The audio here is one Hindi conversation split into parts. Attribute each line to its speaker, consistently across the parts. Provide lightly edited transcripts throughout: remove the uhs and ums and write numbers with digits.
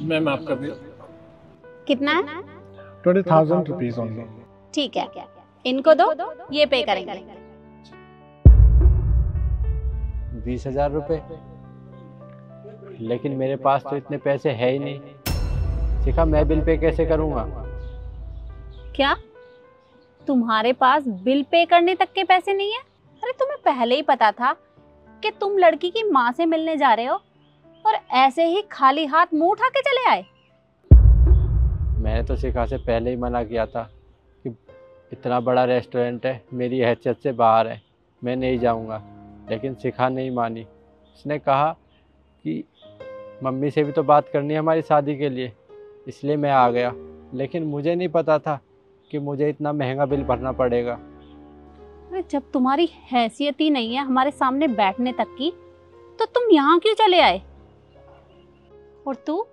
Speaker 1: मैम आपका बिल
Speaker 2: कितना है?
Speaker 1: 20,000 रुपीज ओनली।
Speaker 2: ठीक है, इनको दो, ये पे करेंगे।
Speaker 3: 20,000 रुपये? लेकिन मेरे पास तो इतने पैसे है ही नहीं। शिखा, मैं बिल पे कैसे करूँगा?
Speaker 2: क्या तुम्हारे पास बिल पे करने तक के पैसे नहीं है? अरे तुम्हें पहले ही पता था कि तुम लड़की की माँ से मिलने जा रहे हो और ऐसे ही खाली हाथ मुंह उठा के चले आए।
Speaker 3: मैंने तो शिखा से पहले ही मना किया था कि इतना बड़ा रेस्टोरेंट है, मेरी हैसियत से बाहर है, मैं नहीं जाऊंगा। लेकिन शिखा नहीं मानी। उसने कहा कि मम्मी से भी तो बात करनी है हमारी शादी के लिए, इसलिए मैं आ गया। लेकिन मुझे नहीं पता था कि मुझे इतना महंगा बिल भरना पड़ेगा।
Speaker 2: अरे जब तुम्हारी हैसियत ही नहीं है हमारे सामने बैठने तक की, तो तुम यहाँ क्यों चले आए? और तू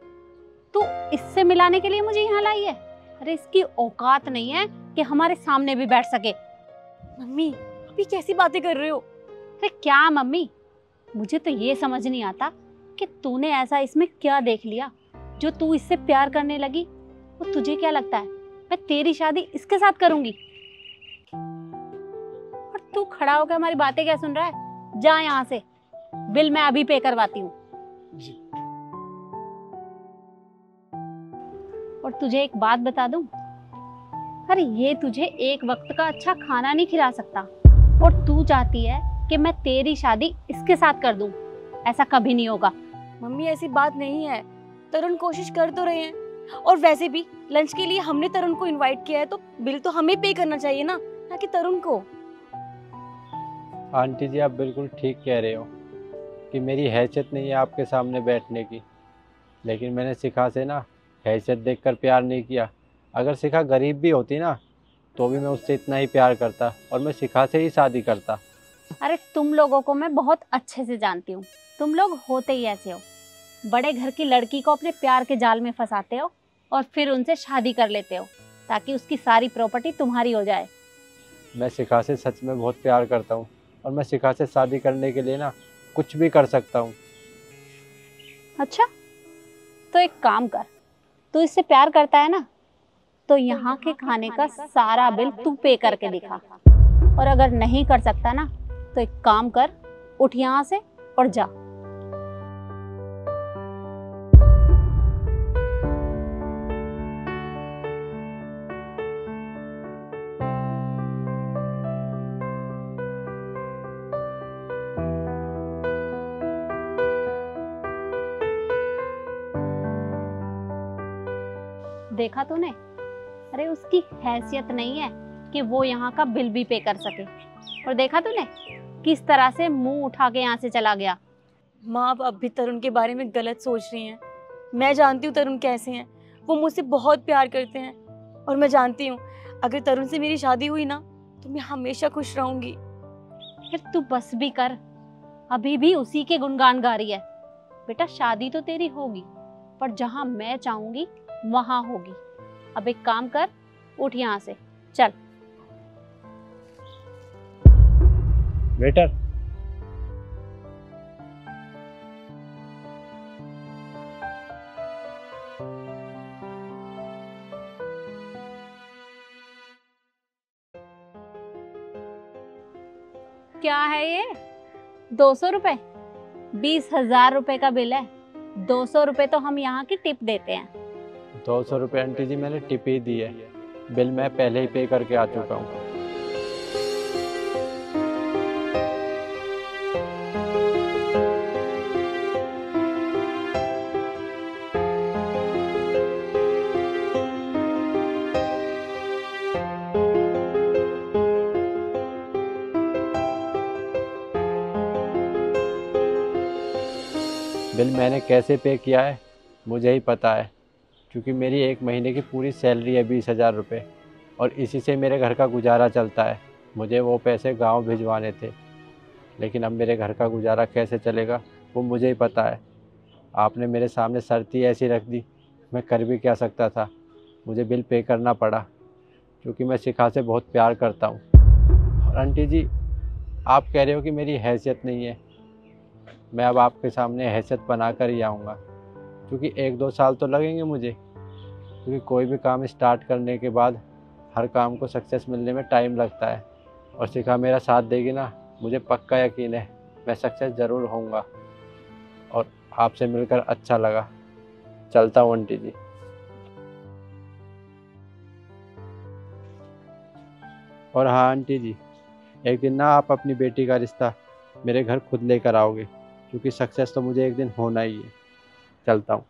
Speaker 2: इससे मिलाने के लिए मुझे यहाँ लाई है? अरे इसकी औकात नहीं है कि हमारे सामने भी बैठ सके।
Speaker 4: मम्मी अभी कैसी बातें कर रहे हो?
Speaker 2: अरे क्या मम्मी, मुझे तो ये समझ नहीं आता कि तूने ऐसा इसमें क्या देख लिया जो तू इससे प्यार करने लगी। और तुझे क्या लगता है मैं तेरी शादी इसके साथ करूंगी? और तू खड़ा होकर हमारी बातें क्या सुन रहा है? जा यहाँ से, बिल मैं अभी पे करवाती हूँ। और तुझे एक बात बता दूं, अरे ये तुझे एक वक्त का अच्छा खाना नहीं खिला सकता, और तू चाहती है कि मैं तेरी शादी इसके साथ कर दूं। ऐसा कभी नहीं होगा।
Speaker 4: मम्मी ऐसी बात नहीं है, तरुण कोशिश कर तो रहे हैं, और वैसे भी लंच के लिए हमने तरुण को इनवाइट किया है तो बिल तो हमें पे करना चाहिए ना कि तरुण को।
Speaker 3: आंटी जी, आप बिल्कुल ठीक कह रहे हो कि मेरी हैसियत नहीं है आपके सामने बैठने की। लेकिन मैंने शिखा से ना हैसियत देखकर प्यार नहीं किया। अगर शिखा गरीब भी होती ना तो भी मैं उससे इतना ही प्यार करता और मैं शिखा से ही शादी करता।
Speaker 2: अरे तुम लोगों को मैं बहुत अच्छे से जानती हूँ। तुम लोग होते ही ऐसे हो, बड़े घर की लड़की को अपने प्यार के जाल में फंसाते हो और फिर उनसे शादी कर लेते हो ताकि उसकी सारी प्रॉपर्टी तुम्हारी हो जाए।
Speaker 3: मैं शिखा से सच में बहुत प्यार करता हूँ और मैं शिखा से शादी करने के लिए ना कुछ भी कर सकता हूँ।
Speaker 2: अच्छा, तो एक काम कर, तू इससे प्यार करता है ना, तो यहाँ के खाने का सारा बिल तू पे करके दिखा। और अगर नहीं कर सकता ना तो एक काम कर, उठ यहाँ से और जा। देखा तूने? अरे उसकी हैसियत नहीं है कि वो यहाँ का बिल भी पे कर सके। और देखा तूने किस तरह से मुंह उठा के यहाँ से चला गया।
Speaker 4: माँ आप अब भी तरुण के बारे में गलत सोच रही हैं। मैं जानती हूँ तरुण कैसे हैं, वो मुझसे बहुत प्यार करते हैं, और मैं जानती हूँ अगर तरुण से मेरी शादी हुई ना तो मैं हमेशा खुश रहूंगी।
Speaker 2: फिर तू बस भी कर, अभी भी उसी के गुणगान गा रही है। बेटा शादी तो तेरी होगी, पर जहाँ मैं चाहूंगी वहां होगी। अब एक काम कर, उठ यहाँ से, चल।
Speaker 3: वेटर,
Speaker 2: क्या है ये? 200 रुपए? 20,000 रुपए का बिल है। 200 रुपए तो हम यहाँ की टिप देते हैं।
Speaker 3: 200 रुपये आंटी जी मैंने टिप ही दी है, बिल मैं पहले ही पे करके आ चुका हूँ। बिल मैंने कैसे पे किया है मुझे ही पता है, क्योंकि मेरी एक महीने की पूरी सैलरी है 20,000 रुपये, और इसी से मेरे घर का गुजारा चलता है। मुझे वो पैसे गांव भिजवाने थे, लेकिन अब मेरे घर का गुजारा कैसे चलेगा वो मुझे ही पता है। आपने मेरे सामने शर्त ही ऐसी रख दी, मैं कर भी क्या सकता था। मुझे बिल पे करना पड़ा क्योंकि मैं शिखा से बहुत प्यार करता हूँ। और आंटी जी, आप कह रहे हो कि मेरी हैसियत नहीं है, मैं अब आपके सामने हैसियत बना कर ही आऊँगा। क्योंकि 1-2 साल तो लगेंगे मुझे, क्योंकि कोई भी काम स्टार्ट करने के बाद हर काम को सक्सेस मिलने में टाइम लगता है। और शिखा मेरा साथ देगी ना, मुझे पक्का यकीन है मैं सक्सेस ज़रूर होऊंगा। और आपसे मिलकर अच्छा लगा। चलता हूँ आंटी जी। और हाँ आंटी जी, एक दिन ना आप अपनी बेटी का रिश्ता मेरे घर खुद लेकर आओगे, क्योंकि सक्सेस तो मुझे एक दिन होना ही है। चलता हूँ।